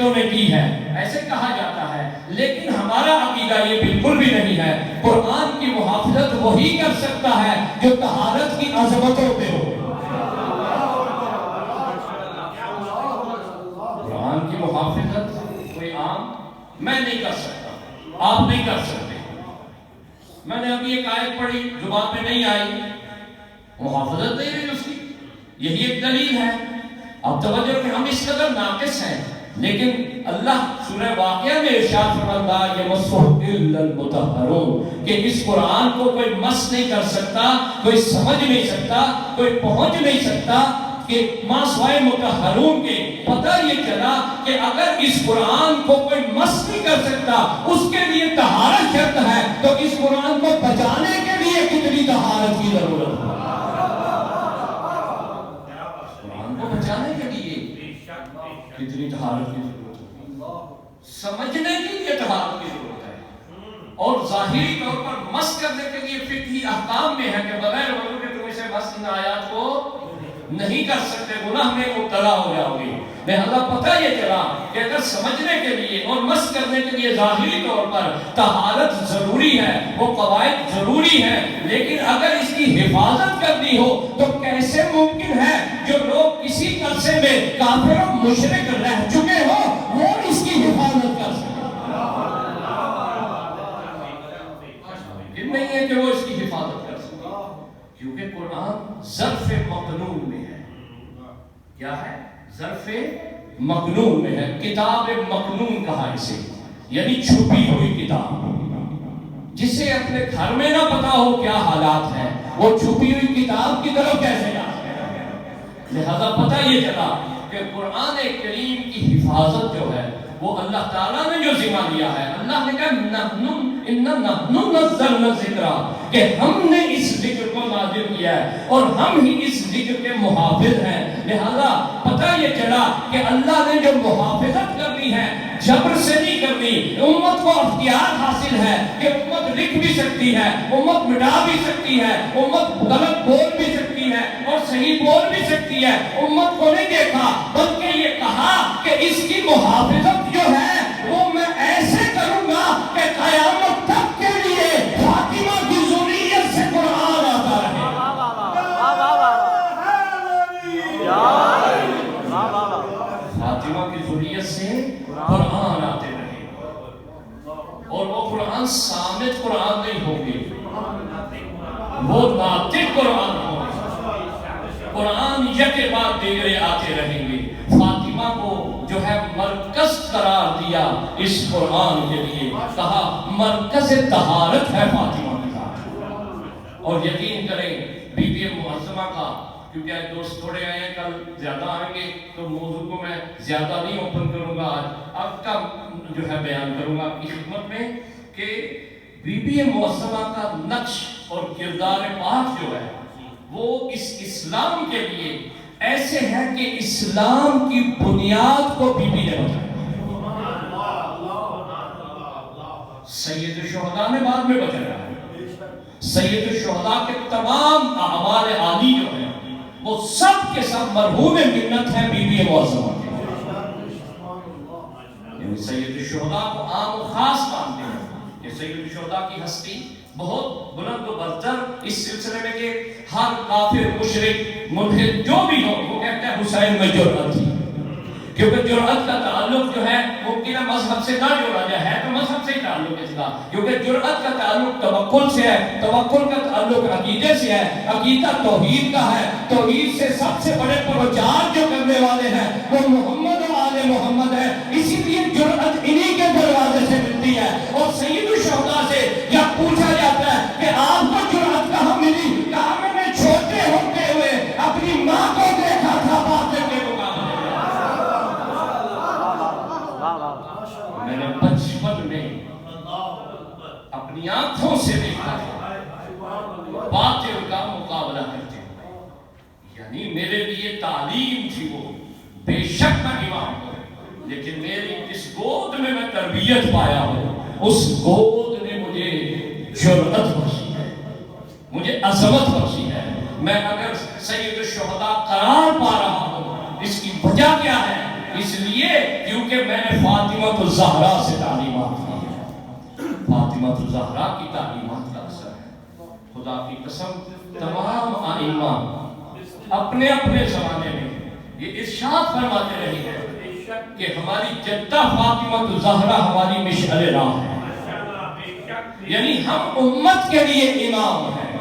مشرکوں نے کی ہے، ایسے کہا جاتا ہے، لیکن ہمارا عقیدہ یہ بالکل بھی نہیں ہے۔ قرآن کی محافظت وہی کر سکتا ہے جو طہارت کی عظمتوں پہ ہو۔ قرآن کی محافظت کوئی عام میں نہیں کر سکتا، آپ نہیں کر سکتے۔ میں نے ابھی ایک آیت پڑھی، زبان پہ نہیں آئی، محافظت نہیں ہوئی اس کی، یہی ایک دلیل ہے۔ اب توجہ کہ ہم اس قدر ناقص ہیں، لیکن اللہ سورہ واقعہ میں ارشاد فرماتا ہے یمسہ الا المطہرون، کہ اس قرآن کو کوئی مس نہیں کر سکتا، کوئی سمجھ نہیں سکتا، کوئی پہنچ نہیں سکتا کہ ماں سوائے مطہرون کے۔ پتہ یہ چلا کہ اگر اس قرآن کو کوئی مس نہیں کر سکتا، اس کے لیے طہارت شرط ہے، تو اس قرآن کو بچانے کے لیے کتنی طہارت کی ضرورت ہے؟ قرآن کو بچانے کے لیے کتنی طہارت کی ضرورت ہے؟ سمجھنے کے لیے طہارت کی ضرورت ہے، اور ظاہری طور پر مس کرنے کے لیے فقہی احکام میں ہے کہ بغیر وضو کے تم اسے مس ان آیات کو نہیں کر سکتے، گناہ میں مبتلا ہو جاؤ گے۔ لہذا پتہ یہ چلا کہ اگر سمجھنے کے لیے اور مس کرنے کے لیے ظاہری طور پر طہارت ضروری ہے، وہ قواعد ضروری ہے، لیکن اگر اس کی حفاظت کرنی ہو تو کیسے ممکن ہے جو لوگ کسی عرصے میں کافر و مشرک رہ چکے ہو وہ اس کی حفاظت کر سکیں؟ ممکن نہیں ہے کہ وہ اس کی حفاظت کر سکیں، کیونکہ قرآن ظرف مقنون میں ہے۔ کیا ہے؟ ظرف مقنون میں ہے، کتاب مقنون کہا اسے، یعنی چھپی ہوئی کتاب، جسے اپنے گھر میں نہ پتا ہو کیا حالات ہیں، وہ چھپی ہوئی کتاب کی طرف کیسے جا سکتا ہے؟ لہذا پتہ یہ چلا کہ قرآن کریم کی حفاظت جو ہے وہ اللہ تعالیٰ نے جو ذمہ لیا ہے، اللہ نے کہا نحن نزلنا الذکر، کہ ہم نے اس ذکر کو نازل کیا ہے اور ہم ہی اس ذکر کے محافظ ہیں۔ لہذا پتہ یہ چلا کہ اللہ نے جو محافظت کرنی ہے جبر سے نہیں کرنی، امت کو اختیار حاصل ہے کہ امت لکھ بھی سکتی ہے، امت مٹا بھی سکتی ہے، امت غلط بول بھی سکتی ہے اور صحیح بول بھی سکتی ہے۔ امت کو نہیں دیکھا بلکہ یہ کہا کہ اس کی محافظت جو ہے وہ میں ایسے کروں گا کہ قیامت تک کے لیے فاطمہ کی ذریت سے قرآن آتا رہے۔ فاطمہ کی ذریت سے قرآن آتے رہے، اور وہ قرآن صامت قرآن نہیں ہوگی، وہ ناطق قرآن ہوگی، قرآن یک بعد دیگرے آتے رہیں گے۔ فاطمہ کو جو ہے مرکز قرار دیا اس قرآن کے لیے، کہا مرکز طہارت ہے فاطمہ کے ساتھ۔ اور یقین کریں بی بی معظمہ کا، کیونکہ آج دوست تھوڑے آئے ہیں، کل زیادہ آئیں گے تو موضوع کو میں زیادہ نہیں اوپن کروں گا، آج کا جو ہے بیان کروں گا آپ کی خدمت میں کہ بی بی معظمہ کا نقش اور کردار پاک جو ہے وہ اس اسلام کے لیے ایسے ہے کہ اسلام کی بنیاد کو بی بی نے بچایا۔ سید الشہداء نے بعد میں بچایا ہے، سید الشہداء کے تمام اعمال عالی جو ہیں وہ سب کے سب مرہون منت ہیں بی بی معظمہ کے، یعنی سید الشہداء کو عام و خاص مانتے ہیں کہ سید الشہداء کی ہستی بہت بلند و برتر اس سلسلے میں کہ ہر کافر مشرک ملحد جو بھی ہو وہ کہتا ہے حسین میں جرأت تھی، کیونکہ جرأت کا تعلق جو ہے ممکن ہے مذہب سے نہ جوڑا جائے، ہے تو مذہب سے ہی تعلق اس کا، کیونکہ جرأت کا تعلق توکل سے ہے، توکل کا تعلق عقیدے سے ہے، عقیدہ توحید کا ہے، توحید سے سب سے بڑے پروچار جو کرنے والے ہیں وہ محمد و آل محمد ہے، اسی لیے جرأت انہی کے دروازے سے ملتی ہے۔ اور سید الشہداء سے یا پوچھا جاتا ہے کہ آپ کو جرأت کہاں ملی؟ کہا میں نے چھوٹے ہوتے ہوئے اپنی ماں کو دیکھا تھا باطل کے مقابلے میں، میں نے بچپن میں اپنی آنکھوں سے دیکھا تھا باطل کا مقابلہ کرتے ہوئے، یعنی میرے لیے تعلیم تھی وہ، بے شک میں امام ہوں، لیکن میری جس گود میں میں تربیت پایا ہوں اس گود نے مجھے جرأت بخشی ہے، مجھے عظمت بخشی ہے۔ میں اگر سید الشہداء قرار پا رہا ہوں اس کی وجہ کیا ہے؟ اس لیے کیونکہ میں نے فاطمہ الزہرا سے تعلیمات لی ہے. فاطمہ الزہرا کی تعلیمات کا اثر ہے. خدا کی قسم تمام ائمہ اپنے اپنے زمانے میں یہ ارشاد فرماتے رہے ہیں کہ ہماری جدہ فاطمہ الزہرا ہماری مشعل راہ ہے. یعنی ہم امت کے لیے امام ہیں،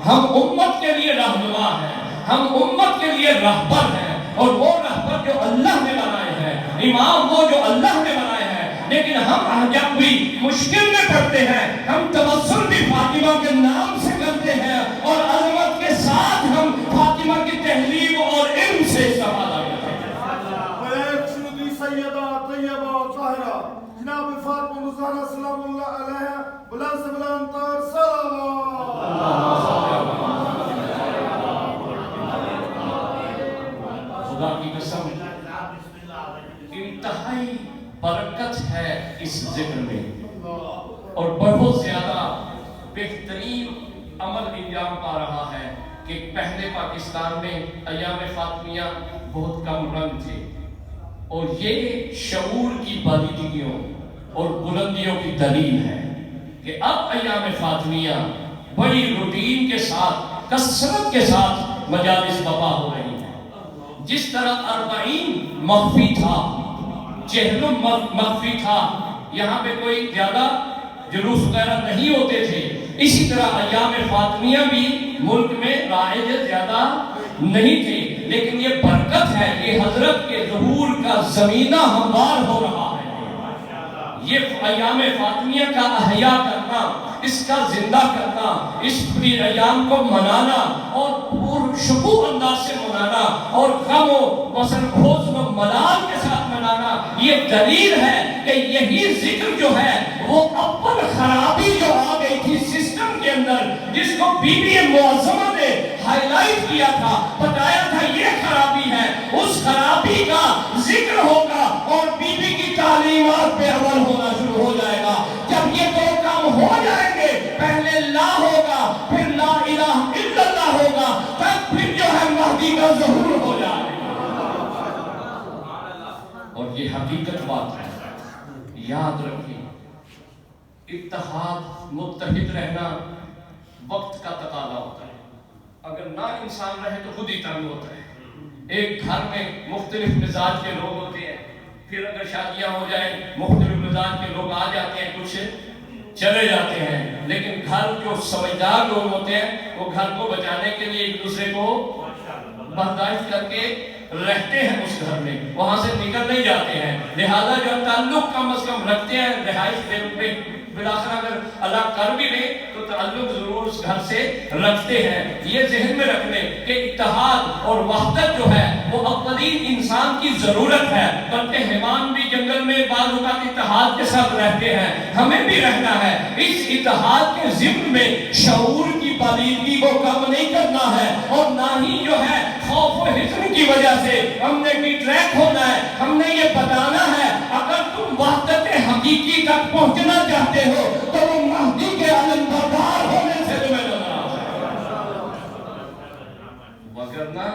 ہم امت کے لیے رہنما ہیں، ہم امت کے لیے رہبر ہیں. اور وہ رہبر جو اللہ نے بنائے ہیں، امام وہ جو اللہ نے بنائے ہیں. لیکن ہم جب بھی مشکل میں پڑتے ہیں ہم توسل بھی فاطمہ کے نام سے کرتے ہیں اور عظمت کے ساتھ ہم فاطمہ کی تحلیل اور علم سے استفادہ کرتے ہیں. سیدہ طیبہ طاہرہ جناب فاطمہ الزہرا سلام اللہ علیہ بلند سے بلند تر خدا کی قسم انتہائی برکت ہے اس ذکر میں اور بہت زیادہ بہترین عمل انجام پا رہا ہے کہ پہلے پاکستان میں ایام فاطمیہ بہت کم رنگ تھے اور یہ شعور کی باریکیوں اور بلندیوں کی دلیل ہے کہ اب ایام فاطمیہ بڑی روٹین کے ساتھ کثرت کے ساتھ مجالس برپا ہو رہی ہیں. جس طرح 40 مخفی تھا، چہلم مخفی تھا، یہاں پہ کوئی زیادہ جلوس وغیرہ نہیں ہوتے تھے، اسی طرح ایام فاطمیہ بھی ملک میں رائج زیادہ نہیں تھے. لیکن یہ برکت ہے کہ حضرت کے ظہور کا زمینہ ہموار ہو رہا ہے. یہ ایام فاطمیہ کا احیاء کرنا، اس کا زندہ کرنا، اس پوری ایام کو منانا اور پرشکوہ انداز سے منانا اور غم و حزن و ملال کے ساتھ منانا، یہ دلیل ہے کہ یہی ذکر جو ہے وہ اول خرابی جو آ گئی تھی سسٹم کے اندر، جس کو بی بی معظمہ نے ہائی لائٹ کیا تھا، بتایا تھا یہ خرابی ہے، اس خرابی کا ذکر ہوگا اور بی بی کی تعلیمات پہ عمل ہونا شروع ہو جائے گا. جب یہ دو کام ہو جائیں گے، پہلے لا ہوگا، پھر لا الہ الا اللہ ہوگا، تب پھر جو ہے مہدی کا ظہور ہو جائے گا. اور یہ حقیقت بات ہے، یاد رکھیں اتحاد متحد رہنا وقت کا تقاضا ہوتا ہے. اگر نہ انسان رہے تو خود ہی تنگ ہوتا ہے. ایک گھر میں مختلف مزاج کے لوگ ہوتے ہیں، پھر اگر شادیاں ہو جائیں مختلف مزاج کے لوگ آ جاتے ہیں، کچھ چلے جاتے ہیں. لیکن گھر جو سمجھدار لوگ ہوتے ہیں وہ گھر کو بچانے کے لیے ایک دوسرے کو برداشت کر کے رہتے ہیں، اس گھر میں وہاں سے نکل نہیں جاتے ہیں. لہذا جو تعلق کم از کم رکھتے ہیں رہائش میں بلاخر اگر اللہ کر بھی لے تو تعلق ضرور اس گھر سے رکھتے ہیں. یہ ذہن میں رکھ لیں کہ اتحاد اور وحدت جو ہے وہ اولین انسان کی ضرورت ہے. بلکہ حیوان بھی جنگل میں بعض اوقات اتحاد کے ساتھ رہتے ہیں، ہمیں بھی رہنا ہے. اس اتحاد کے ضمن میں شعور کی باریکی کو کم نہیں کرنا ہے اور نہ ہی جو ہے خوف و حزن کی وجہ سے ہم نے بھی ٹریک ہونا ہے. ہم نے یہ بتانا ہے اگر تم وحدت حقیقی تک پہنچنا چاہتے ہو تو وہ مہدی کے علم بردار ہونے سے تمہیں نظر آتا ہے، وگرنہ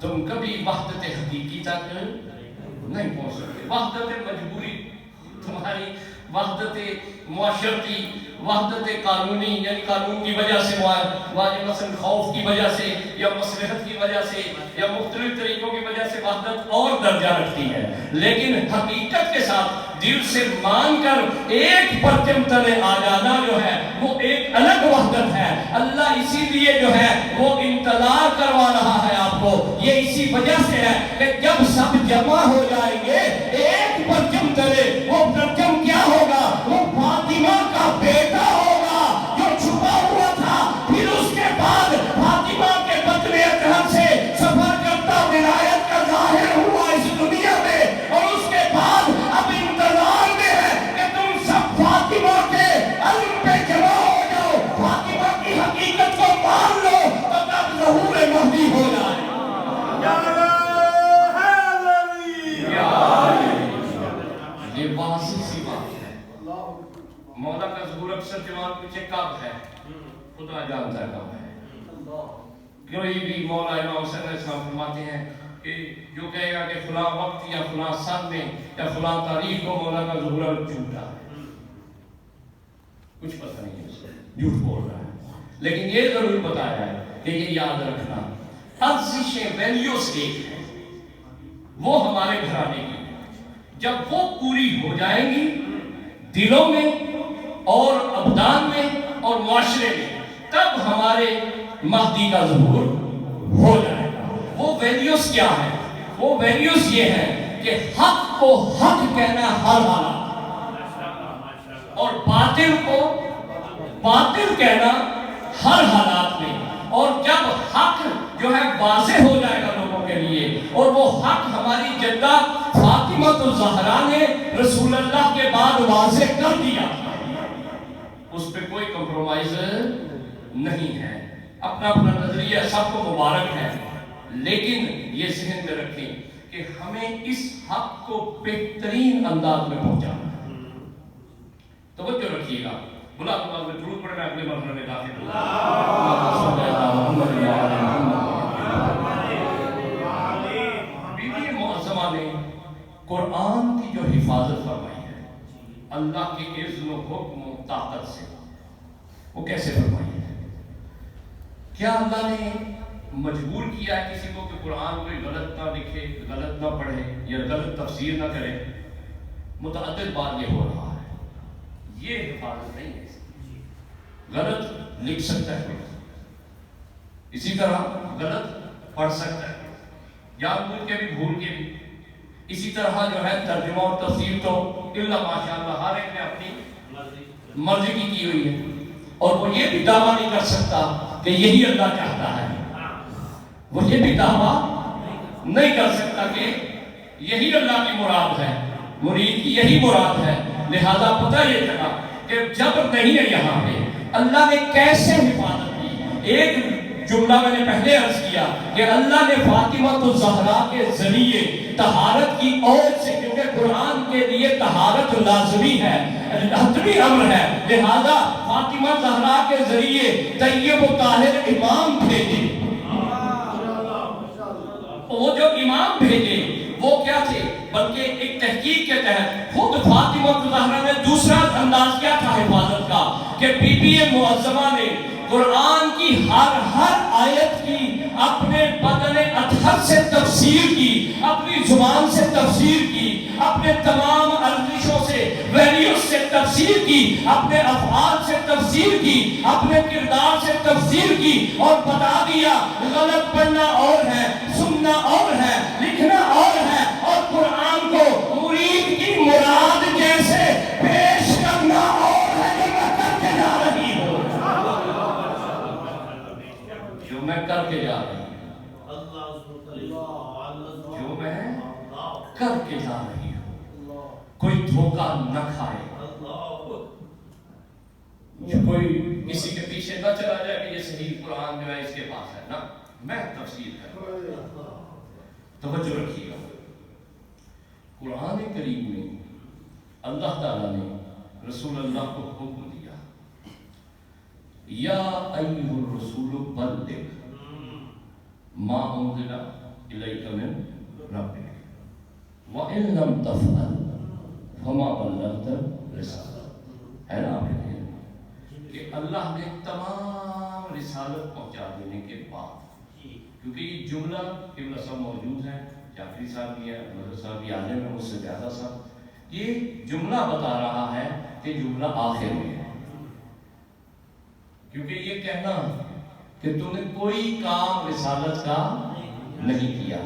تم کبھی وحدت حقیقی تک نہیں پہنچ سکتے. وحدت مجبوری تمہاری، وحدت معاشرتی، وحدت قانونی یعنی قانون کی وجہ سے مثلا خوف کی وجہ سے یا مصلحت کی وجہ سے یا مختلف طریقوں کی وجہ سے وحدت اور درجہ رکھتی ہے. لیکن حقیقت کے ساتھ دل سے مان کر ایک پرچم تلے آ جانا جو ہے وہ ایک الگ وحدت ہے. اللہ اسی لیے جو ہے وہ انتظار کروا رہا ہے آپ کو. یہ اسی وجہ سے ہے کہ جب سب جمع ہو جائیں گے ایک پرچم تلے، وہ پرچم کیا ہوگا؟ وہ فاطمہ کا بیٹا ہوگا جو چھپا ہوا تھا. پھر اس کے بعد فاطمہ کے بدلے اطہر سے سفر کرتا ولایت کا ظاہر ہوا اس دنیا میں. اور اس کے بعد اب انتظار میں ہے کہ تم سب فاطمہ کے علم پہ جمع ہو جاؤ، فاطمہ کی حقیقت کو مان لو تو تب ظہور مہدی ہو جائے. یہ واضح سی بات ہے. مولا کا ظہور اکثر جوان پیچھے کب ہے خدا جانتا ہے کب ہے. کوئی بھی مولا امام حسین علیہ السلام فرماتے ہیں کہ جو کہے گا کہ فلاں وقت یا فلاں سن میں یا فلاں تاریخ کو مولانا ظہور جھوٹا ہے، کچھ پتہ نہیں ہے اسے، جھوٹ بول رہا ہے، لیکن یہ ضرور بتایا ہے کہ یہ یاد رکھنا ارزشیں ویلیوز ایک ہیں، وہ ہمارے گھرانے کی، جب وہ پوری ہو جائیں گی دلوں میں اور ابدان میں اور معاشرے میں، تب ہمارے مہدی کا ظہور ہو جائے گا۔ وہ ویلیوز کیا ہے؟ وہ ویلیوز یہ ہے کہ حق کو حق کہنا ہر حالات، اور باطل کو باطل کہنا ہر حالات میں، اور جب حق جو ہے واضح ہو جائے گا لوگوں کے لیے، اور وہ حق ہماری جدہ فاطمہ الزہرا نے رسول اللہ کے بعد واضح کر دیا، اس پہ کوئی کمپرومائز نہیں ہے۔ اپنا اپنا نظریہ سب کو مبارک ہے، لیکن یہ ذہن میں رکھیں کہ ہمیں اس حق کو بہترین انداز میں پہنچانا ہے۔ توجہ رکھیے گا، بلا میں درود پڑھنا اپنے مرحلے میں داخل ہوں۔ بی بی معظمہ نے قرآن کی جو حفاظت فرمائی ہے اللہ کے اذن و حکم و طاقت سے، وہ کیسے فرمائی ہے؟ کیا اللہ نے مجبور کیا ہے کسی کو کہ قرآن کوئی غلط نہ لکھے، غلط نہ پڑھے یا غلط تفسیر نہ کرے؟ متعدد بار یہ ہو رہا ہے، یہ حفاظت نہیں ہے، غلط لکھ سکتا ہے، اسی طرح غلط پڑھ سکتا ہے، یاد بھول کے بھی بھول کے بھی، اسی طرح جو ہے ترجمہ اور تفسیر تو اللہ ماشاءاللہ ہر ایک نے اپنی مرضی کی ہوئی ہے، اور وہ یہ بھی دعویٰ نہیں کر سکتا کہ یہی اللہ چاہتا ہے، وہ یہ بھی دعویٰ نہیں کر سکتا کہ یہی اللہ کی مراد ہے، مرید کی یہی مراد ہے۔ لہذا پتہ یہ چلا کہ جب نہیں ہے یہاں پہ اللہ نے کیسے حفاظت کی۔ ایک جملہ میں نے پہلے عرض کیا کہ اللہ نے فاطمہ الزہرا کے ذریعے طہارت کی عورت سے، کیونکہ قرآن کے لیے طہارت لازمی ہے، حتمی امر ہے، لہذا فاطمہ زہرا کے ذریعے طیب و طاہر امام بھیجے۔ وہ جو امام بھیجے وہ کیا تھے؟ بلکہ ایک تحقیق کے تحت خود فاطمہ الزہرا نے دوسرا انداز کیا تھا حفاظت کا کہ بی بی معظمہ نے قرآن کی ہر آیت کی اپنے بدن اطہر سے تفسیر کی، اپنی زبان سے تفسیر کی، اپنے تمام ارزشوں سے، ویلیوز سے تفسیر کی، اپنے افعال سے تفسیر کی، اپنے کردار سے تفسیر کی، اور بتا دیا غلط پڑھنا اور ہے، سننا اور ہے، لکھنا اور ہے، اور قرآن کو مرید کی مراد جیسے پیش کرنا اور ہے، جو میں کر کے جا رہی ہوں، جو میں کر کے جا رہی ہوں، جو میں کر کے جا رہی ہوں، کوئی دھوکہ نہ کھائے، کوئی کسی کے پیچھے نہ چلا جائے کہ یہ صحیح قرآن جو ہے اس کے پاس ہے، نا میں تفسیر کروں۔ توجہ رکھیے گا، قرآن کریم میں اللہ تعالیٰ نے رسول اللہ کو حکم دیا، یا ایھا الرسول بلغ ما انزل الیک من ربک وَإِن لَمْ تَفْعَلْ فَمَا بَلَّغْتَ رِسَالَتَهُ۔ ہے نا آپ نے کہ اللہ نے تمام رسالت پہنچا دینے کے بعد، کیونکہ یہ جملہ قبلہ صاحب موجود ہے، جعفری صاحب بھی ہے، مدر صاحب بھی عالم ہے، مجھ سے زیادہ صاحب، یہ جملہ بتا رہا ہے کہ جملہ آخر میں ہے، کیونکہ یہ کہنا کہ تم نے کوئی کام رسالت کا نہیں کیا،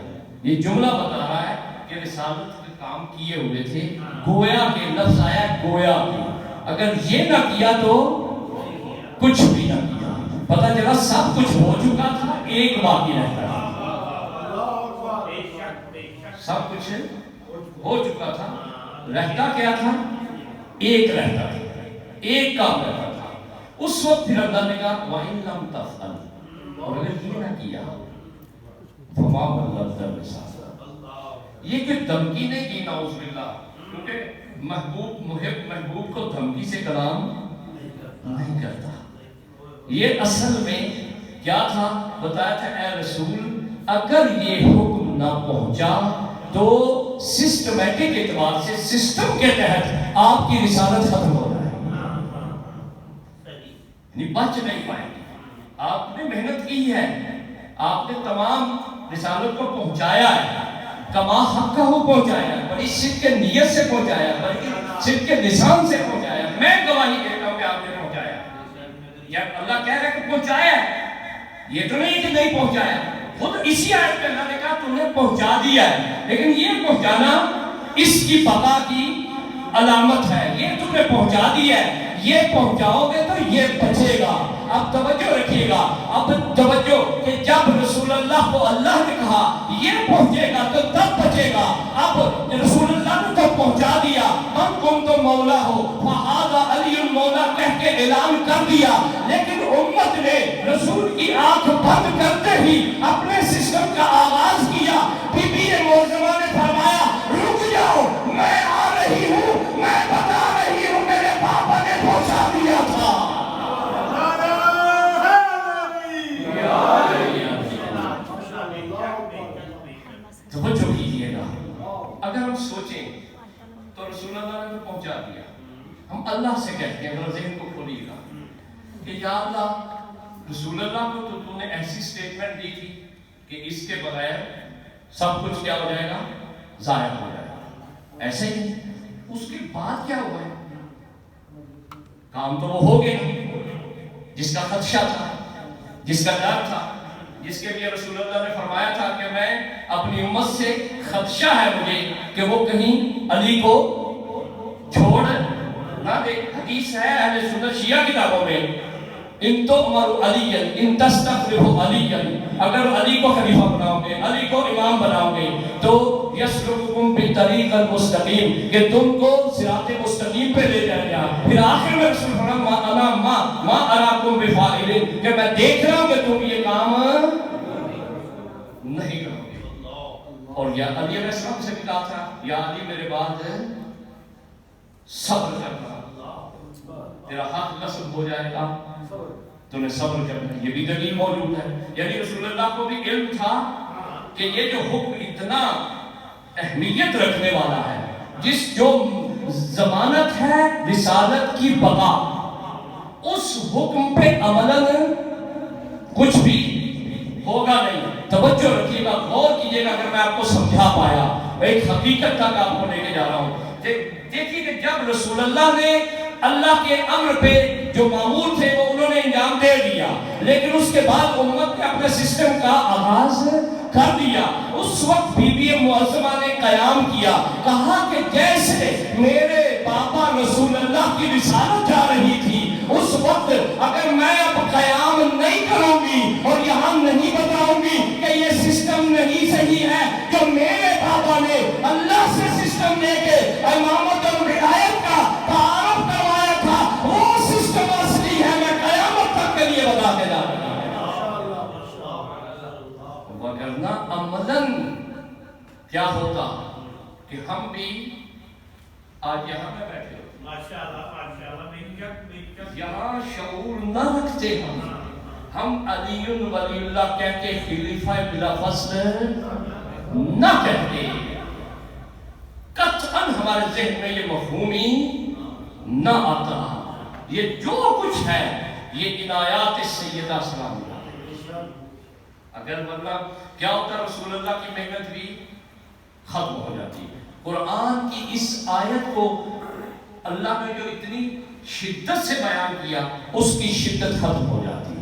یہ جملہ بتا رہا ہے کہ رسالت کے کام کیے ہوئے تھے، گویا کے لفظ آیا گویا کے، اگر یہ نہ کیا تو کچھ بھی نہ کیا، پتہ چلا سب کچھ ہو چکا تھا، ایک باقی رہتا تھا، سب کچھ ہو چکا تھا، رہتا کیا تھا؟ ایک رہتا تھا، ایک کام رہتا تھا۔ اس وقت پھر اللہ نے کہا وَإِن لَمْ تَفْعَلْ، اور اگر یہ نہ کیا فَمَا بَلَّغْتَ رِسَالَتَهُ، یہ کوئی دھمکی نہیں کی نعوذ باللہ، کیونکہ محبوب کو دھمکی سے کلام نہیں کرتا۔ یہ اصل میں کیا تھا؟ بتایا تھا اے رسول اگر یہ حکم نہ پہنچا تو سسٹمیٹک اعتبار سے سسٹم کے تحت آپ کی رسالت ختم ہو جائے، یعنی بچ نہیں پائے گی۔ آپ نے محنت کی ہے، آپ نے تمام رسالت کو پہنچایا ہے، کما حق کا وہ پہنچایا، بڑی صدق کے نیت سے پہنچایا، بڑی صدق کے لسان سے پہنچایا۔ میں گواہی دیتا ہوں کہ آپ نے پہنچایا، یا اللہ کہہ رہا ہے کہ پہنچایا ہے، یہ تو نہیں کہ نہیں پہنچایا۔ خود اسی آیت میں اللہ نے کہا تم نے پہنچا دیا ہے، لیکن یہ پہنچانا اس کی بقا کی علامت ہے۔ یہ تم نے پہنچا دیا ہے، یہ پہنچاؤ گے تو یہ بچے گا۔ اب توجہ رکھیے گا، اب توجہ کہ جب رسول اللہ کو اللہ نے کہا یہ پہنچے گا تو تب بچے گا۔ اب رسول اللہ نے تو پہنچا دیا، من کن تو مولا ہو فہذا علی المولا کہہ کے اعلان کر دیا، لیکن امت نے رسول کی آنکھ بند کرتے ہی اپنے سسٹم کا آغاز کیا۔ بی بی معظمہ نے فرمایا رک جاؤ، میں آ رہی ہوں، میں بتا رہی ہوں، میرے پاپا نے پہنچا دیا تھا۔ توجہ کیجیے گا، اگر ہم سوچیں تو رسول اللہ نے تو پہنچا دیا، ہم اللہ سے کہتے ہیں، ذرا ذہن کو کھولیے گا کہ یا اللہ رسول اللہ کو تو نے ایسی سٹیٹمنٹ دی تھی کہ اس کے بغیر سب کچھ کیا ہو جائے گا، ضائع ہو جائے گا، ایسے ہی اس کے بعد کیا ہوا ہے؟ کام تو وہ ہو گیا جس کا خدشہ تھا، جس کا ڈر تھا، جس کے لیے رسول اللہ نے فرمایا تھا کہ میں اپنی امت سے خدشہ ہے مجھے کہ وہ کہیں علی کو چھوڑ نہ دے۔ حدیث ہے اہل سنت شیعہ کتابوں میں، ان تؤمر علی ان تستخلف علی، اگر علی کو خلیفہ بناؤ گے، علی کو امام بناؤ گے تو یسلککم بالطریق المستقیم، کہ تم کو صراط مستقیم پہ لے جائے گا۔ پھر آخر میں رسول فرمایا ما اراکم بفاعلین، کہ میں دیکھ رہا ہوں کہ تم یہ کام نہیں کرو گے۔ اور یا علی علیہ السلام سے بھی کہا تھا یا علی میرے بعد صبر کرنا، تیرا حق نصب ہو جائے گا، تو نے صبر کرنا۔ یہ بھی دلیل موجود ہے، یعنی رسول اللہ کو بھی علم تھا کہ یہ جو حکم اتنا اہمیت رکھنے والا ہے، جس جو ضمانت ہے رسالت کی بقا، اس حکم پہ عملاً کچھ بھی ہوگا نہیں۔ توجہ رکھیے گا، غور کیجیے گا، اگر میں آپ کو سمجھا پایا ایک حقیقت تک آپ کو لے کے جا رہا ہوں۔ دیکھیے کہ جب رسول اللہ نے اللہ کے امر پہ جو معمول تھے وہ انہوں نے انجام دے دیا، لیکن اس کے بعد امت نے اپنے سسٹم کا آغاز کر دیا۔ اس وقت بی بی معظمہ نے قیام کیا، کہا کہ جیسے میرے پاپا رسول اللہ کی رسالت جا رہی تھی، اس وقت اگر میں اب قیام نہیں کروں گی اور یہاں نہیں بتاؤں گی کہ یہ سسٹم نہیں صحیح ہے جو میرے پاپا نے اللہ سے سسٹم لے کے امامت اور ولایت کا تعارف کروایا تھا، وہ سسٹم اصلی ہے، میں قیامت تک کے لیے بتا کے جا رہا ہوں۔ وگرنہ عملاً کیا ہوتا کہ ہم بھی آج یہاں میں بیٹھے ہو، یہاں شعور نہ رکھتے، ہم علی ولی اللہ کہہ کے خلیفہ بلا فصل نہ کہتے، قطعاً ہمارے ذہن میں یہ مفہوم ہی نہ آتا۔ یہ جو کچھ ہے یہ عنایات سیدہ سلام اللہ، اگر ورنہ کیا ہوتا، رسول اللہ کی محنت بھی ختم ہو جاتی۔ قرآن کی اس آیت کو اللہ نے جو اتنی شدت سے بیان کیا، اس کی شدت ختم ہو جاتی،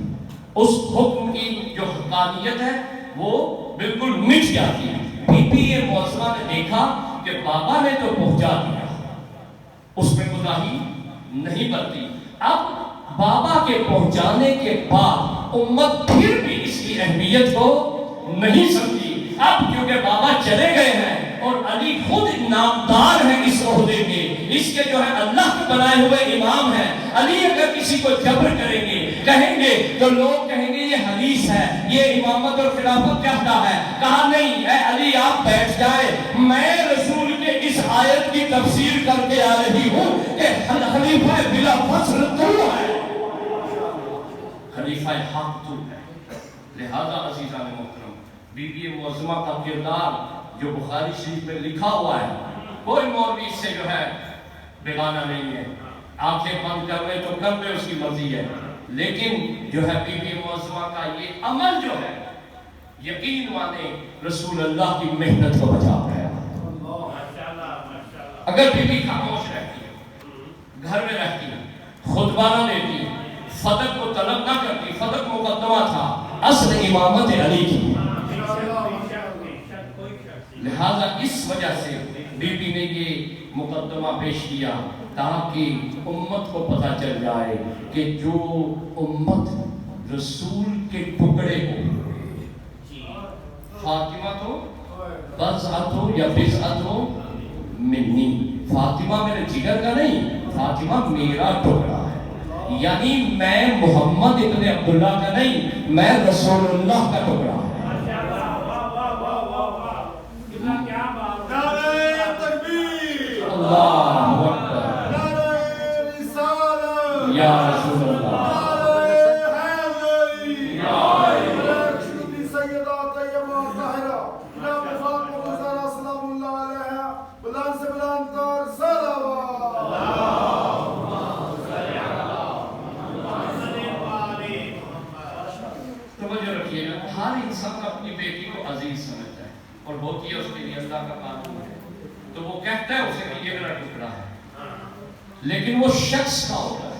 اس حکم کی جو حقانیت ہے وہ بالکل مٹ جاتی ہے۔ بی بی معظمہ نے دیکھا کہ بابا نے تو پہنچا دیا، اس میں کوتاہی نہیں برتی۔ اب بابا کے پہنچانے کے بعد امت پھر بھی اس کی اہمیت کو نہیں سمجھی۔ اب کیونکہ بابا چلے گئے ہیں اور علی خود نامدار ہیں اس عہدے کے، اس کے جو ہے اللہ کے بنائے ہوئے امام ہیں، علی اگر کسی کو جبر کریں گے کہیں گے تو لوگ کہیں گے یہ حدیث ہے، یہ امامت اور خلافت کہتا ہے۔ کہا نہیں، اے علی آپ بیٹھ جائے، میں رسول کے اس آیت کی تفسیر کر کے آ رہی ہوں کہ خلیفہ بلا فصل تو ہے، خلیفہ حق تو ہے۔ لہذا عزیزان محترم، بی بی معظمہ کا کردار جو بخاری شریف میں لکھا ہوا ہے، کوئی مولوی اس سے جو ہے بیگانہ نہیں ہے، آنکھیں بند کر لے تو کر لے، اس کی مرضی ہے، لیکن جو ہے بی بی معظمہ کا یہ عمل جو ہے، یقین مانے رسول اللہ کی محنت کو بچا گیا۔ اگر بی بی خاموش رہتی ہے، گھر میں رہتی ہے، خطبہ نہ دیتی، فدق کو طلب نہ کرتی، فدق مقدمہ تھا، اصل امامت علی کی، لہذا اس وجہ سے بی بی نے یہ مقدمہ پیش کیا تاکہ امت کو پتہ چل جائے کہ جو امت رسول کے ٹکڑے کو، فاطمہ تو بضعت ہو یا بضعت ہو منی، فاطمہ میرے جگر کا نہیں، فاطمہ میرا ٹکڑا ہے، یعنی میں محمد ابن عبداللہ کا نہیں، میں رسول اللہ کا ٹکڑا ہوں۔ اللہ اکبر، یا رسول اللہ، توجہ رکھیے نا، ہر انسان اپنی بیٹی کو عزیز سمجھتا ہے اور ہوتی ہے اس کے لیے اللہ کا قانون ہے، تو وہ کہتا ہے اسے کہ یہ میرا ٹکڑا ہے، لیکن وہ شخص کا ہوتا ہے،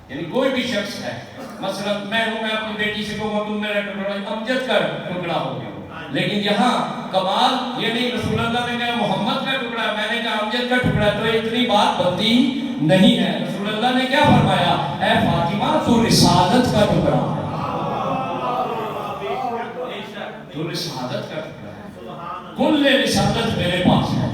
یعنی کوئی بھی شخص ہے، مثلا میں ہوں، میں اپنی بیٹی سے کہوں گا تم میرا ٹکڑا، امجد کا ٹکڑا ہو گیا، لیکن یہاں کمال یہ نہیں، رسول اللہ نے کہا محمد کا ٹکڑا ہے، میں نے کہا امجد کا ٹکڑا ہے، تو اتنی بات بنتی نہیں ہے۔ رسول اللہ نے کیا فرمایا؟ اے فاطمہ تو رسالت کا ٹکڑا ہے، تو رسالت کا ٹکڑا ہے، کل رسالت میرے پاس ہے،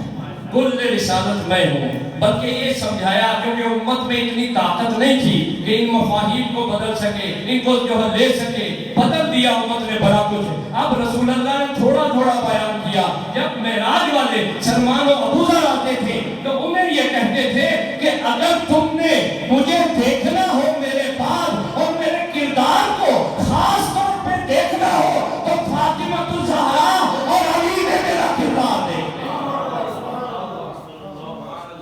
کل رسالت میں ہوں، بلکہ یہ سمجھایا کیونکہ امت میں اتنی طاقت نہیں تھی کہ ان مفاہیم کو بدل سکے، ان کو جو ہے لے سکے، بدل دیا امت نے بڑا کچھ۔ اب رسول اللہ نے تھوڑا تھوڑا بیان کیا۔ جب معراج والے سلمان و ابو ذر آتے تھے تو انہیں یہ کہتے تھے کہ اگر تم نے مجھے دیکھنا ہو میرے بعد اور میرے کردار کو خاص طور پہ دیکھنا ہو تو فاطمہ الزہرا اور علی نے میرا کردار دیکھنا۔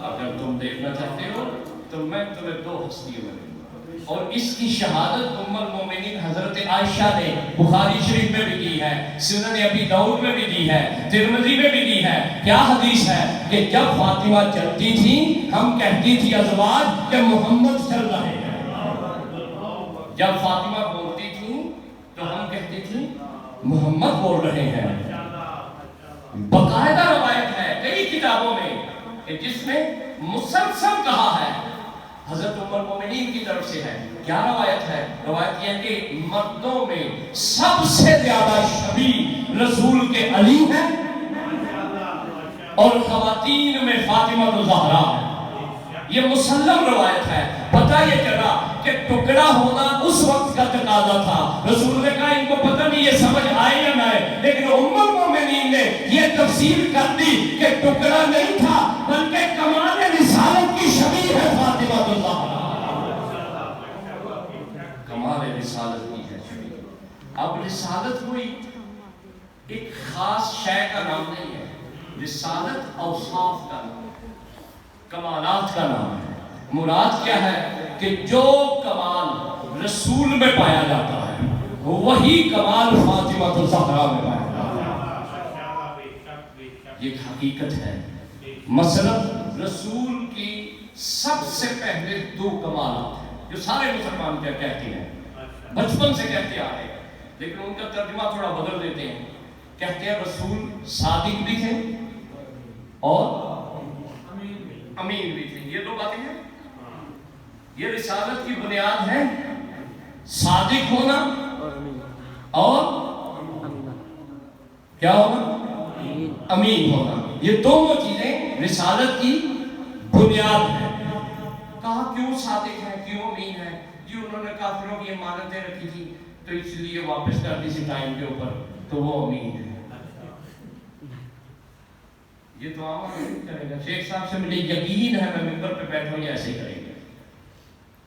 اگر تم دیکھنا چاہتے ہو تو میں تمہیں دو ہستیوں میں دوں گا، اور اس کی شہادت ام المومنین حضرت عائشہ نے بخاری شریف میں بھی دی ہے، سنن ابی داؤد میں بھی دی ہے، ترمذی میں بھی دی ہے۔ کیا حدیث ہے کہ جب فاطمہ چلتی تھی ہم کہتی تھی ازواج کہ محمد چل رہے ہیں، جب فاطمہ بولتی تھی تو ہم کہتی تھی محمد بول رہے ہیں۔ باقاعدہ روایت ہے کئی کتابوں میں کہ جس میں مسلسل کہا ہے، حضرت ام المومنین کی طرف سے ہے۔ کیا روایت ہے؟ روایت یہ ہے کہ مردوں میں سب سے زیادہ شبیہ رسول کے علی ہیں اور خواتین میں فاطمہ الزہرا ہے۔ یہ مسلم روایت ہے۔ پتہ یہ چلا کہ ٹکڑا ہونا اس وقت کا تقاضا تھا۔ رسول نے کہا ان کو پتہ نہیں یہ سمجھ آئے یا نہ آئے، لیکن ام المومنین نے یہ تفسیر کر دی کہ ٹکڑا نہیں تھا بلکہ کمال رسالت کی شبیہ ہے فاطمہ الزہرا، کمال رسالت کی ہے شبیہ۔ اب رسالت کوئی ایک خاص شے کا نام نہیں ہے، رسالت اوصاف کا نام ہے، کمالات کا نام ہے۔ مراد کیا ہے کہ جو کمال رسول میں پایا جاتا ہے وہی کمال فاطمہ الزہرا میں پایا جاتا ہے۔ یہ حقیقت ہے۔ مثلا رسول کی سب سے پہلے دو کمالات ہیں جو سارے مسلمان کیا کہتے ہیں، بچپن سے کہتے آ رہے ہیں، لیکن ان کا ترجمہ تھوڑا بدل دیتے ہیں۔ کہتے ہیں رسول صادق بھی تھے اور امین بھی تھے۔ یہ دو باتیں ہیں، یہ رسالت کی بنیاد ہے، صادق ہونا اور کیا ہونا؟ امین ہونا۔ یہ دونوں چیزیں رسالت کی بنیاد ہیں۔ کہا کیوں صادق ہے، کیوں امین ہے؟ جی انہوں نے کافروں کی امانتیں رکھی تھی تو اس لیے واپس کر دی سی ٹائم کے اوپر، تو وہ امین ہے۔ یہ تو عام نہیں کرے گا، شیخ صاحب سے مجھے یقین ہے میں ممبر پہ بیٹھا ہوں یہ ایسے ہی کریں گے،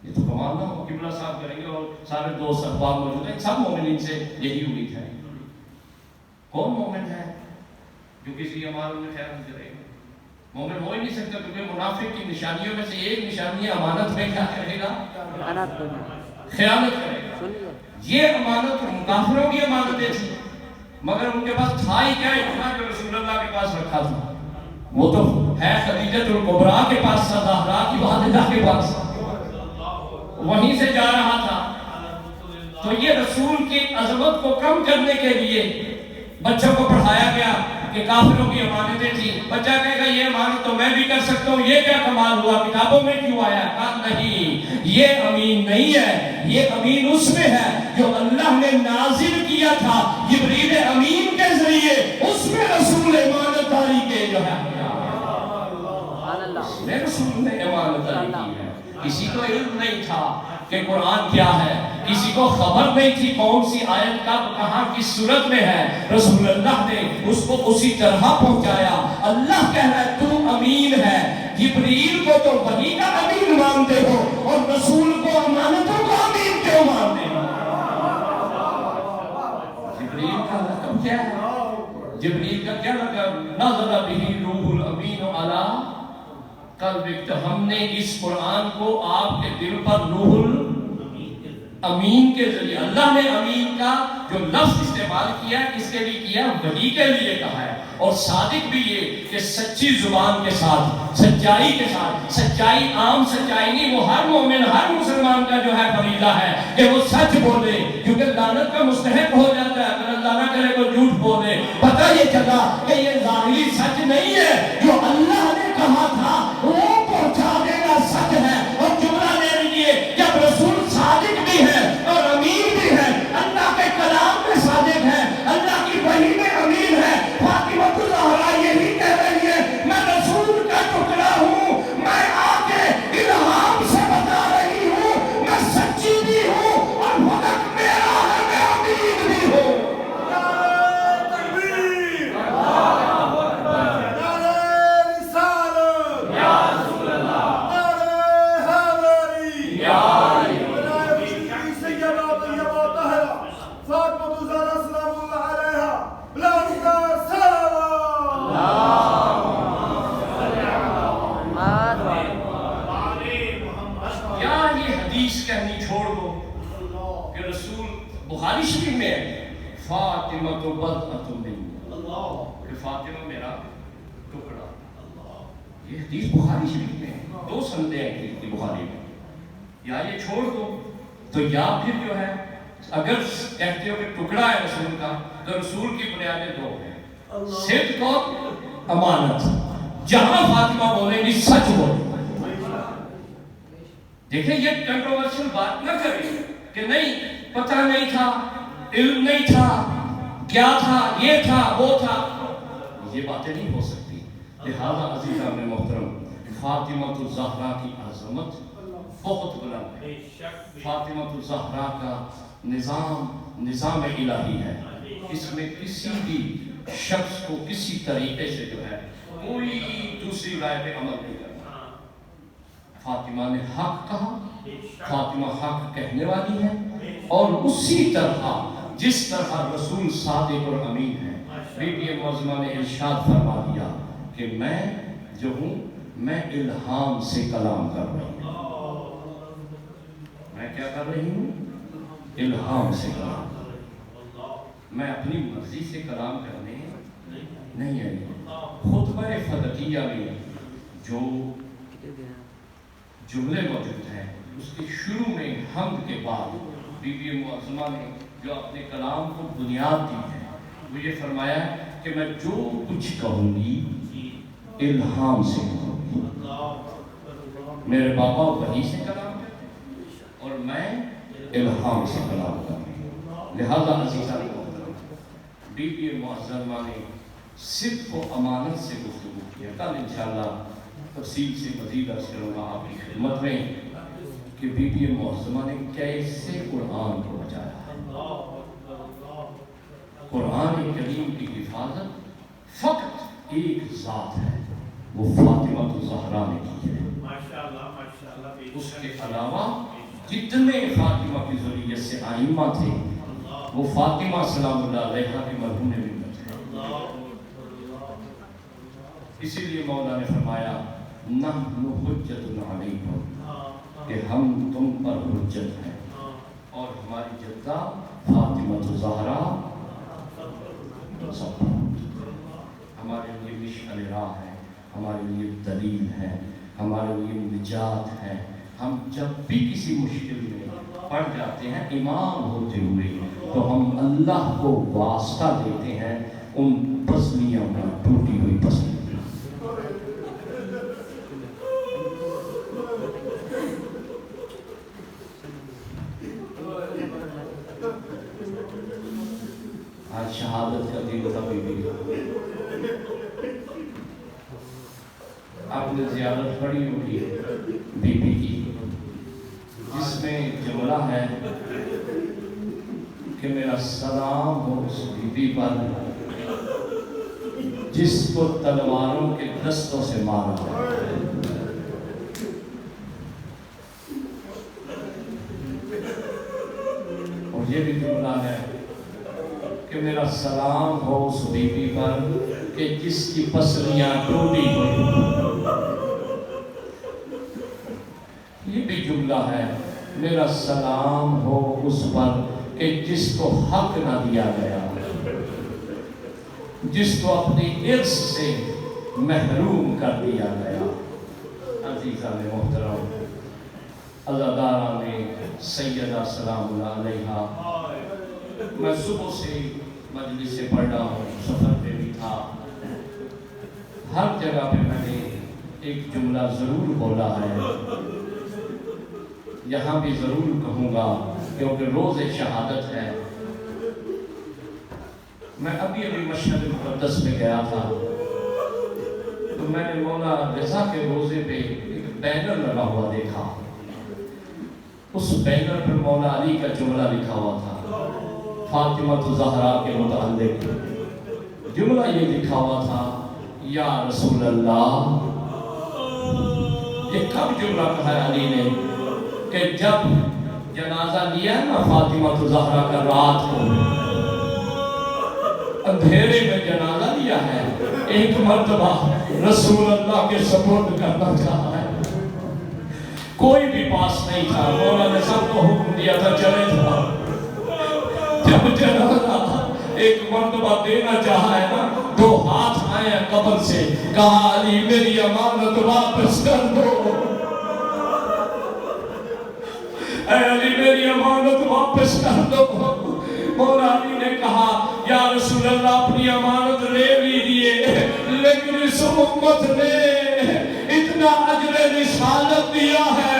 یہ تو کمال نہ ہو، قبلہ صاحب کریں گے اور سارے دوست احباب موجود ہیں، سب مومنین سے یہی امید ہے۔ کون مومن ہے جو کسی امانت میں خیانت کرے گا؟ مومن ہو ہی نہیں سکتا، کیونکہ منافق کی نشانیوں میں سے ایک نشانی امانت میں کیا کرے گا؟ خیانت کرے گا۔ یہ امانت کافروں کی امانتیں تھی، مگر ان کے پاس تھا ہی کیا؟ اتنا جو رسول اللہ کے پاس رکھا تھا، وہ تو ہے خدیجہ الکبریٰ کے پاس تھا، زہرا کی والدہ کے پاس، وہیں سے جا رہا تھا۔ تو یہ رسول کی عظمت کو کم کرنے کے لیے بچوں کو پڑھایا گیا کہ کافروں کی امانتیں تھیں۔ بچہ کہے گا یہ امانت تو میں بھی کر سکتا ہوں، یہ کیا کمال ہوا، کتابوں میں کیوں آیا؟ کہا نہیں، یہ امین نہیں ہے، یہ امین اس میں ہے جو اللہ نے نازل کیا تھا جبریل امین کے ذریعے، اس میں رسول امانت داری کے جو ہے رسول نے امانت داری کی ہے۔ کسی کو علم نہیں تھا کہ قرآن کیا ہے، کسی کو خبر نہیں تھی کون سی آیت کب کہاں کس صورت میں ہے، رسول اللہ نے اس کو اسی طرح پہنچایا۔ اللہ کہہ رہا ہے تو امین ہے، جبریل کو تو وحی کا امین مانتے ہو اور رسول کو امانتوں کا امین کیوں مانتے ہو؟ جبریل کا لقب کیا ہے؟ جبریل کا کیا لقب؟ نزل بہ روح الامین علی قلبک، تو ہم نے اس قرآن کو آپ کے دل پر روح الامین کے ذریعے، اللہ نے امین کا جو لفظ استعمال کیا کس کے لیے کیا؟ وحی کے لیے کہا ہے۔ اور صادق بھی یہ کہ سچی زبان کے ساتھ، سچائی کے ساتھ، سچائی عام سچائی نہیں، وہ ہر مومن ہر مسلمان کا جو ہے فریضہ ہے کہ وہ سچ بولے، کیونکہ لعنت کا مستحق ہو جاتا ہے اگر اللہ نہ کرے تو جھوٹ بولے۔ پتہ یہ چلا کہ یہ ظاہری سچ نہیں ہے، جو اللہ نے کہا تھا وہ پہنچا دینا سچ ہے۔ اور جملہ لے لیجیے، جب رسول صادق بھی ہے اور امین بھی ہے، اللہ کے کلام میں صادق ہے، اللہ کی وحی میں امین ہے۔ فاطمہ الزہرا یہی کہہ رہی ہے میں رسول کا ٹکڑا ہوں، میں آ کے الہام سے بتا رہی ہوں میں سچی بھی ہوں اور وقت میرا ہے، میں امین بھی ہوں۔ بخاری شریف میں ہے فاطمہ تو بضعۃ منی، کہ فاطمہ میرا ٹکڑا۔ یہ حدیث بخاری شریف میں ہے، دو سندیں ہیں بخاری میں۔ یا یہ چھوڑ دو تو یا پھر جو ہے اگر کہتے ہو کہ ٹکڑا ہے رسول کا تو رسول کی بنیادیں دو ہیں، صدق اور امانت۔ جہاں فاطمہ بولے گی سچ بولے۔ دیکھیں یہ کنٹروورشل بات نہ کریں کہ نہیں پتہ نہیں تھا، علم نہیں تھا، کیا تھا، یہ تھا، وہ تھا، یہ باتیں نہیں ہو سکتی۔ لہذا عزیزان محترم، فاطمہ الزہرا کی عظمت بہت بلند ہے۔ فاطمہ الزہرا کا نظام الہی ہے، اس میں کسی بھی شخص کو کسی طریقے سے جو ہے کوئی دوسری رائے پہ عمل نہیں کرنا۔ فاطمہ نے حق کہا، فاطمہ حق کہنے والی ہے، اور اسی طرح جس طرح رسول صادق اور امین ہے، بی بی معظمہ نے ارشاد فرما دیا کہ میں جو ہوں میں الہام سے کلام کر رہی ہوں۔ میں کیا کر رہی ہوں؟ الہام سے کلام۔ میں اپنی مرضی سے کلام کرنے نہیں آئی۔ خطبہ فدقیہ میں جو جملے موجود ہیں اس کے شروع میں حمد کے بعد بی بی معظمہ نے جو اپنے کلام کو بنیاد دی ہے وہ یہ فرمایا کہ میں جو کچھ کہوں گی الہام سے کہوں گی۔ میرے باپا وحی سے کلام کرتے ہیں اور میں الہام سے کلام کرتا ہوں۔ لہذا عزیزان بی بی معظمہ نے صدق و امانت سے گفتگو کیا۔ کل انشاءاللہ تفصیل سے مزید عرض کروں گا آپ کی خدمت میں کہ بی بی معظمہ نے کیسے قرآن کو بچایا۔ قرآن کریم کی حفاظت فقط ایک ذات ہے، وہ فاطمہ الزہرا نے کی ہے۔ اس کے علاوہ جتنے فاطمہ کی ذریت سے آئمہ تھے وہ فاطمہ سلام اللہ علیہا کے مرہون منت ہیں۔ اسی لیے مولا نے فرمایا نحن حجت علیکم کہ ہم تم پر حجت ہیں، اور ہماری جدہ فاطمہ الزہرا سب پر ہمارے لیے مشعل راہ ہے، ہمارے لیے دلیل ہے، ہمارے لیے نجات ہے۔ ہم جب بھی کسی مشکل میں پڑ جاتے ہیں امام ہوتے ہوئے تو ہم اللہ کو واسطہ دیتے ہیں ان پسلیوں میں، ٹوٹی ہوئی پسلیوں۔ آج شہادت کا دن تھا بی بی، آپ نے زیارت پڑھی ہوگی بی بی کی، جس میں جملہ ہے کہ میرا سلام ہو اس بی بی پر جس کو تلواروں کے دستوں سے مارا ہے۔ اور یہ بھی جملہ ہے کہ میرا سلام ہو اس بی بی پر کہ جس کی پسلیاں ٹوٹی ہوئی۔ یہ بھی جملہ ہے میرا سلام ہو اس پر کہ جس کو حق نہ دیا گیا، جس کو اپنی ارث سے محروم کر دیا گیا۔ عزیزان محترم، عزاداران سیدہ سلام اللہ علیہا، میں صبح سے مجلس سے پڑھ رہا ہوں، سفر پہ بھی تھا، ہر جگہ پہ میں نے ایک جملہ ضرور بولا ہے، یہاں بھی ضرور کہوں گا کیونکہ روز شہادت ہے۔ میں ابھی مشہد مقدس میں گیا تھا تو میں نے مولا رضا کے روزے پہ ایک بینر لگا ہوا دیکھا، اس بینر پر مولا علی کا جملہ لکھا ہوا تھا، فاطمہ الزہرا کے متعلق جملہ یہ لکھا ہوا تھا، یا رسول اللہ۔ یہ کب جملہ کہا ہے علی نے؟ کہ جب جنازہ لیا نا فاطمہ الزہرا کا رات کو، اندھیرے میں جنازہ لیا ہے، ایک مرتبہ رسول اللہ کے سپورٹ کرنا چاہا ہے، کوئی بھی پاس نہیں تھا، مولا نے سب کو حکم دیا تھا چلے جاؤ۔ جب جنازہ ایک مرتبہ دینا چاہا ہے نا، دو ہاتھ آئے ہیں قبر سے، کہا علی میری امانت واپس کر دو، اے علی میری امانت واپس کر دو۔ مولا علی نے کہا یا رسول اللہ اپنی امانت لے لیجئے، لیکن اس امت نے اتنا اجر رسالت دیا ہے